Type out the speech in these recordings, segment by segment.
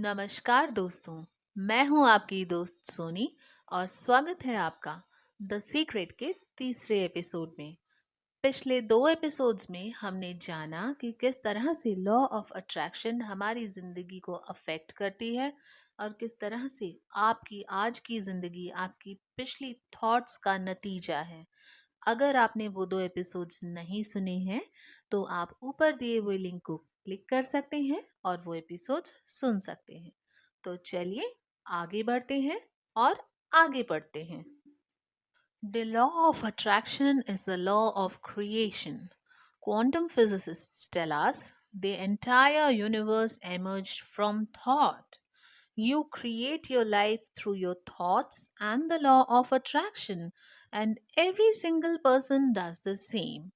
नमस्कार दोस्तों। मैं हूं आपकी दोस्त सोनी और स्वागत है आपका द सीक्रेट के तीसरे एपिसोड में। पिछले दो एपिसोड्स में हमने जाना कि किस तरह से लॉ ऑफ अट्रैक्शन हमारी जिंदगी को अफेक्ट करती है और किस तरह से आपकी आज की जिंदगी आपकी पिछली थॉट्स का नतीजा है। अगर आपने वो दो एपिसोड्स नहीं सुने हैं तो आप ऊपर दिए हुए लिंक को क्लिक कर सकते हैं और वो एपिसोड्स सुन सकते हैं। तो चलिए आगे बढ़ते हैं और आगे पढ़ते हैं। The law of attraction is the law of creation. Quantum physicists tell us the entire universe emerged from thought. You create your life through your thoughts and the law of attraction, and every single person does the same.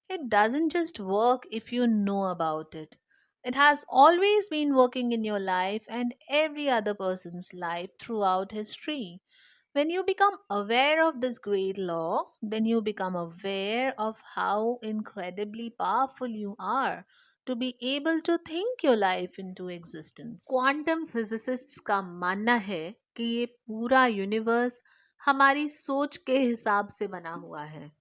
It doesn't just work if you know about it. It has always been working in your life and every other person's life throughout history. When you become aware of this great law, then you become aware of how incredibly powerful you are to be able to think your life into existence. Quantum physicists का मानना है कि ये पूरा universe हमारी सोच के हिसाब से बना हुआ है।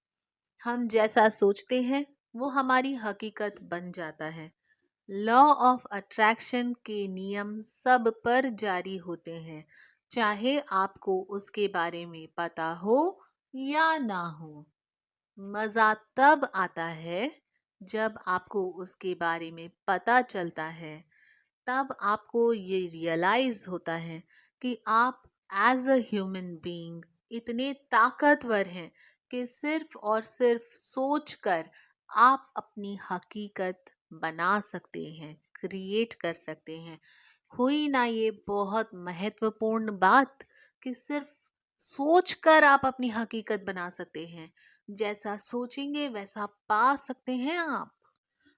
हम जैसा सोचते हैं वो हमारी हकीकत बन जाता है। लॉ ऑफ अट्रैक्शन के नियम सब पर जारी होते हैं, चाहे आपको उसके बारे में पता हो या ना हो। मजा तब आता है जब आपको उसके बारे में पता चलता है। तब आपको ये रियलाइज होता है कि आप एज अ ह्यूमन बीइंग इतने ताकतवर हैं कि सिर्फ और सिर्फ सोचकर आप अपनी हकीकत बना सकते हैं, क्रिएट कर सकते हैं। हुई ना ये बहुत महत्वपूर्ण बात कि सिर्फ सोचकर आप अपनी हकीकत बना सकते हैं। जैसा सोचेंगे वैसा पा सकते हैं आप।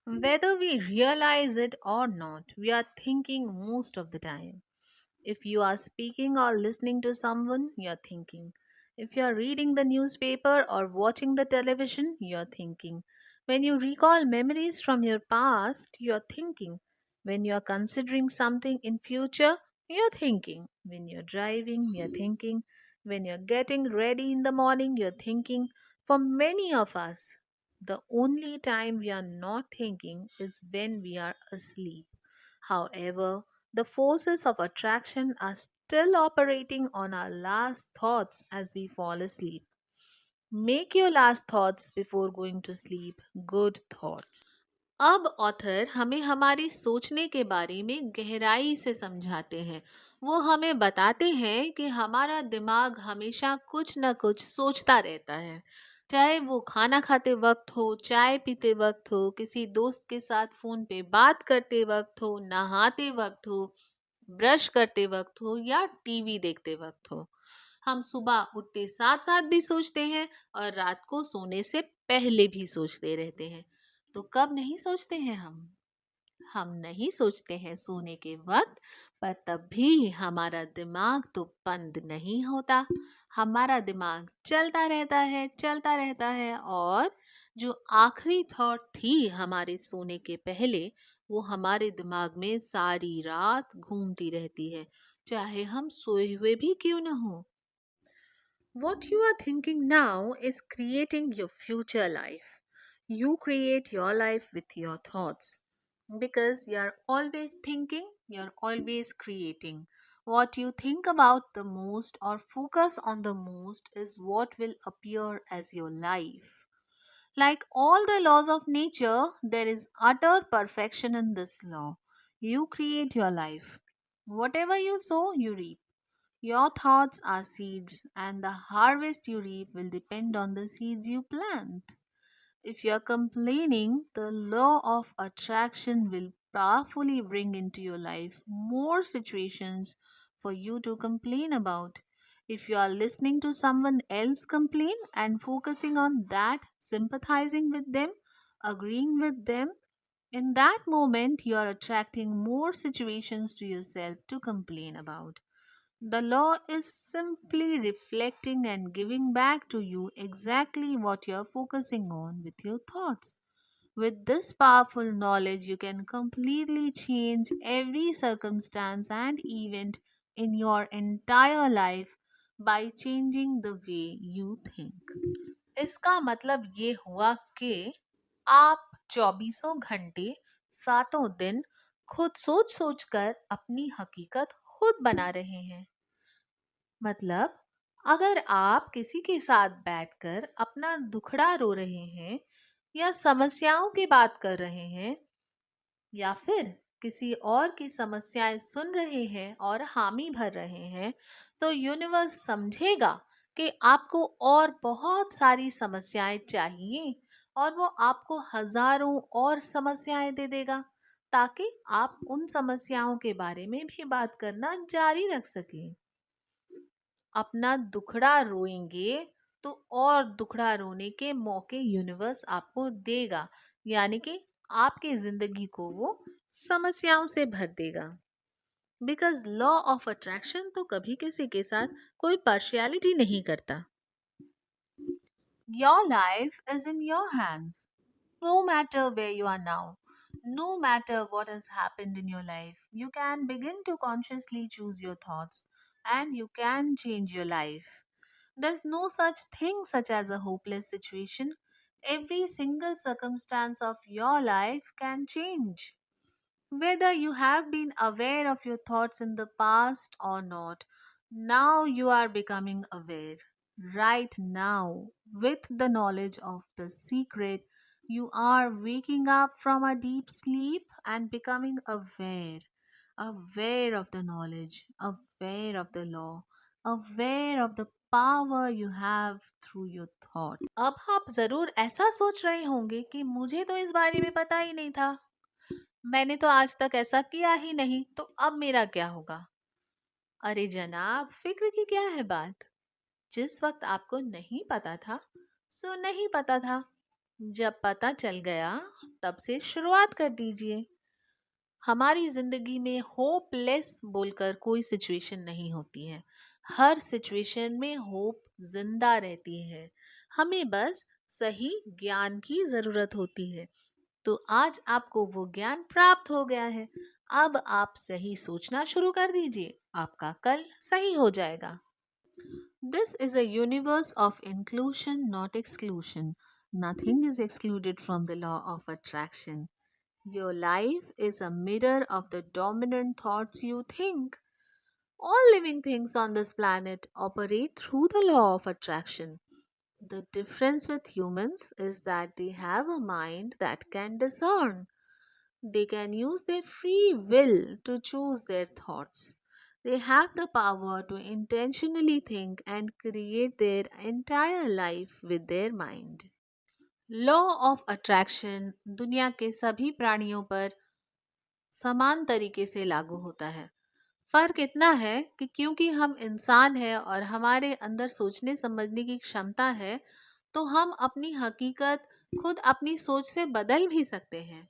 Whether we realize it or not, we are thinking most of the time. If you are speaking or listening to someone, you're thinking. If you're reading the newspaper or watching the television, you're thinking. When you recall memories from your past, you're thinking. When you're considering something in future, you're thinking. When you're driving, you're thinking. When you're getting ready in the morning, you're thinking. For many of us, the only time we are not thinking is when we are asleep. However, the forces of attraction are still operating on our last thoughts as we fall asleep. Make your last thoughts before going to sleep good thoughts. अब author हमें हमारी सोचने के बारे में गहराई से समझाते हैं। वो हमें बताते हैं कि हमारा दिमाग हमेशा कुछ न कुछ सोचता रहता है। चाहे वो खाना खाते वक्त हो, चाय पीते वक्त हो, किसी दोस्त के साथ फोन पे बात करते वक्त हो, नहाते वक्त हो, ब्रश करते वक्त हो या टीवी देखते वक्त हो। हम सुबह उठते साथ साथ भी सोचते हैं और रात को सोने से पहले भी सोचते रहते हैं। तो कब नहीं सोचते हैं हम नहीं सोचते हैं सोने के वक्त, पर तब भी हमारा दिमाग तो बंद नहीं होता। हमारा दिमाग चलता रहता है और जो आखिरी थॉट थी हमारे सोने के पहले, वो हमारे दिमाग में सारी रात घूमती रहती है, चाहे हम सोए हुए भी क्यों न हो। What you are thinking now is creating your future life. You create your life with your thoughts. Because you're always thinking, you're always creating. What you think about the most or focus on the most is what will appear as your life. Like all the laws of nature, there is utter perfection in this law. You create your life. Whatever you sow, you reap. Your thoughts are seeds, and the harvest you reap will depend on the seeds you plant. If you're complaining, the law of attraction will powerfully bring into your life more situations for you to complain about. If you are listening to someone else complain and focusing on that, sympathizing with them, agreeing with them, in that moment you are attracting more situations to yourself to complain about. The law is simply reflecting and giving back to you exactly what you're focusing on with your thoughts. With this powerful knowledge, you can completely change every circumstance and event in your entire life by changing the way you think. इसका मतलब ये हुआ कि आप चौबीसों घंटे सातों दिन खुद सोच सोच कर अपनी हकीकत खुद बना रहे हैं। मतलब अगर आप किसी के साथ बैठकर अपना दुखड़ा रो रहे हैं या समस्याओं की बात कर रहे हैं या फिर किसी और की समस्याएं सुन रहे हैं और हामी भर रहे हैं, तो यूनिवर्स समझेगा कि आपको और बहुत सारी समस्याएं चाहिए और वो आपको हजारों और समस्याएं दे देगा ताकि आप उन समस्याओं के बारे में भी बात करना जारी रख सकें। अपना दुखड़ा रोएंगे तो और दुखड़ा रोने के मौके यूनिवर्स आपको देगा, यानी कि आपकी जिंदगी को वो समस्याओं से भर देगा। बिकॉज लॉ ऑफ अट्रैक्शन तो कभी किसी के साथ कोई पार्शियलिटी नहीं करता। Your life is in your hands. No matter where you are now, no matter what has happened in your life, you can begin to consciously choose your thoughts and you can change your life. There's no such thing such as a hopeless situation. Every single circumstance of your life can change. Whether you have been aware of your thoughts in the past or not, now you are becoming aware. Right now, with the knowledge of the secret, you are waking up from a deep sleep and becoming aware. Aware of the knowledge, aware of the law, aware of the power you have through your thought. अब आप जरूर ऐसा सोच रहे होंगे कि मुझे तो इस बारे में पता ही नहीं था, मैंने तो आज तक ऐसा किया ही नहीं, तो अब मेरा क्या होगा? अरे जनाब, फिक्र की क्या है बात? जिस वक्त आपको नहीं पता था, सो नहीं पता था। जब पता चल गया, तब से शुरुआत कर दीजिए। हमारी जिंदगी में होपलेस बोलकर कोई सिचुएशन नहीं होती है। हर सिचुएशन में होप जिंदा रहती है। हमें बस सही ज्ञान की जरूरत होती है। तो आज आपको वो ज्ञान प्राप्त हो गया है। अब आप सही सोचना शुरू कर दीजिए, आपका कल सही हो जाएगा। This is a universe of inclusion, not exclusion. Nothing is excluded from the law of attraction. Your life is a mirror of the dominant thoughts you think. All living things on this planet operate through the law of attraction. The difference with humans is that they have a mind that can discern. They can use their free will to choose their thoughts. They have the power to intentionally think and create their entire life with their mind. Law of attraction दुनिया के सभी प्राणियों पर समान तरीके से लागू होता है। फर्क इतना है कि क्योंकि हम इंसान हैं और हमारे अंदर सोचने समझने की क्षमता है, तो हम अपनी हकीकत खुद अपनी सोच से बदल भी सकते हैं।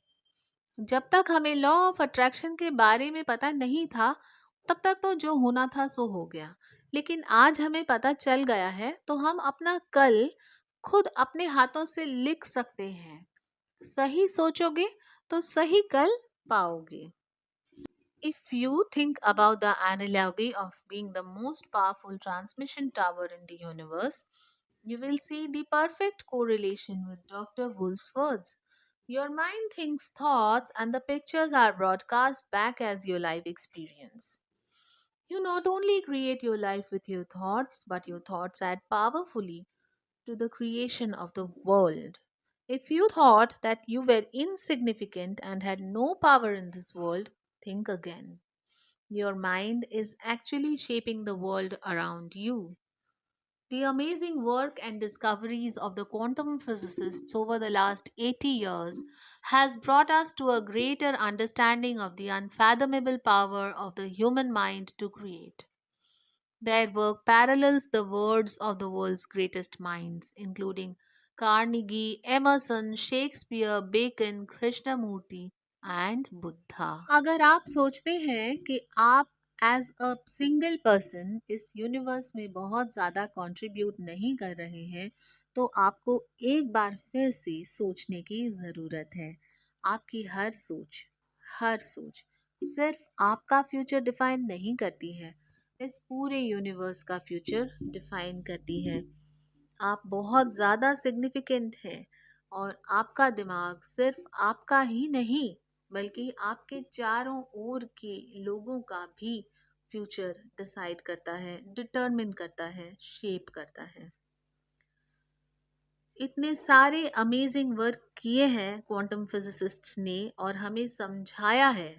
जब तक हमें लॉ ऑफ अट्रैक्शन के बारे में पता नहीं था, तब तक तो जो होना था सो हो गया। लेकिन आज हमें पता चल गया है, तो हम अपना कल खुद अपने हाथों से लिख सकते हैं। सही सोचोगे तो सही कल पाओगे। If you think about the analogy of being the most powerful transmission tower in the universe, you will see the perfect correlation with Dr. Wolf's words. Your mind thinks thoughts, and the pictures are broadcast back as your life experience. You not only create your life with your thoughts, but your thoughts add powerfully to the creation of the world. If you thought that you were insignificant and had no power in this world, think again. Your mind is actually shaping the world around you. The amazing work and discoveries of the quantum physicists over the last 80 years has brought us to a greater understanding of the unfathomable power of the human mind to create. Their work parallels the words of the world's greatest minds, including Carnegie, Emerson, Shakespeare, Bacon, Krishnamurti, and Buddha. अगर आप सोचते हैं कि आप as a single person इस universe में बहुत ज़्यादा कंट्रीब्यूट नहीं कर रहे हैं, तो आपको एक बार फिर से सोचने की ज़रूरत है। आपकी हर सोच सिर्फ आपका फ्यूचर डिफाइन नहीं करती है, इस पूरे यूनिवर्स का फ्यूचर डिफाइन करती है। आप बहुत ज़्यादा सिग्निफिकेंट हैं और आपका दिमाग सिर्फ आपका ही नहीं बल्कि आपके चारों ओर के लोगों का भी फ्यूचर डिसाइड करता है, डिटरमिन करता है, शेप करता है। इतने सारे अमेजिंग वर्क किए हैं क्वांटम फिजिसिस्ट्स ने और हमें समझाया है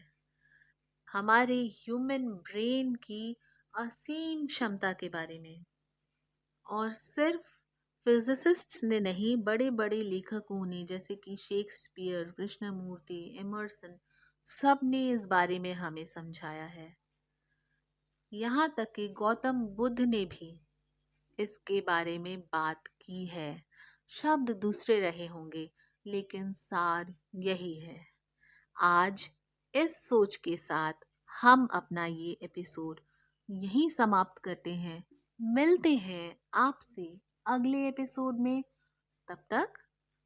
हमारे ह्यूमन ब्रेन की असीम क्षमता के बारे में। और सिर्फ फिजिसिस्ट्स ने नहीं, बड़े बड़े लेखकों ने जैसे कि शेक्सपियर, कृष्णमूर्ति, एमर्सन, सब ने इस बारे में हमें समझाया है। यहाँ तक कि गौतम बुद्ध ने भी इसके बारे में बात की है। शब्द दूसरे रहे होंगे लेकिन सार यही है। आज इस सोच के साथ हम अपना ये एपिसोड यहीं समाप्त करते हैं। मिलते हैं आपसे अगले एपिसोड में। तब तक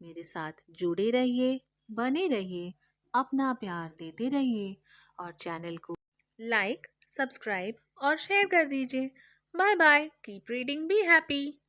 मेरे साथ जुड़े रहिए, बने रहिए, अपना प्यार देते रहिए और चैनल को लाइक, सब्सक्राइब और शेयर कर दीजिए। Bye bye, keep reading, be happy.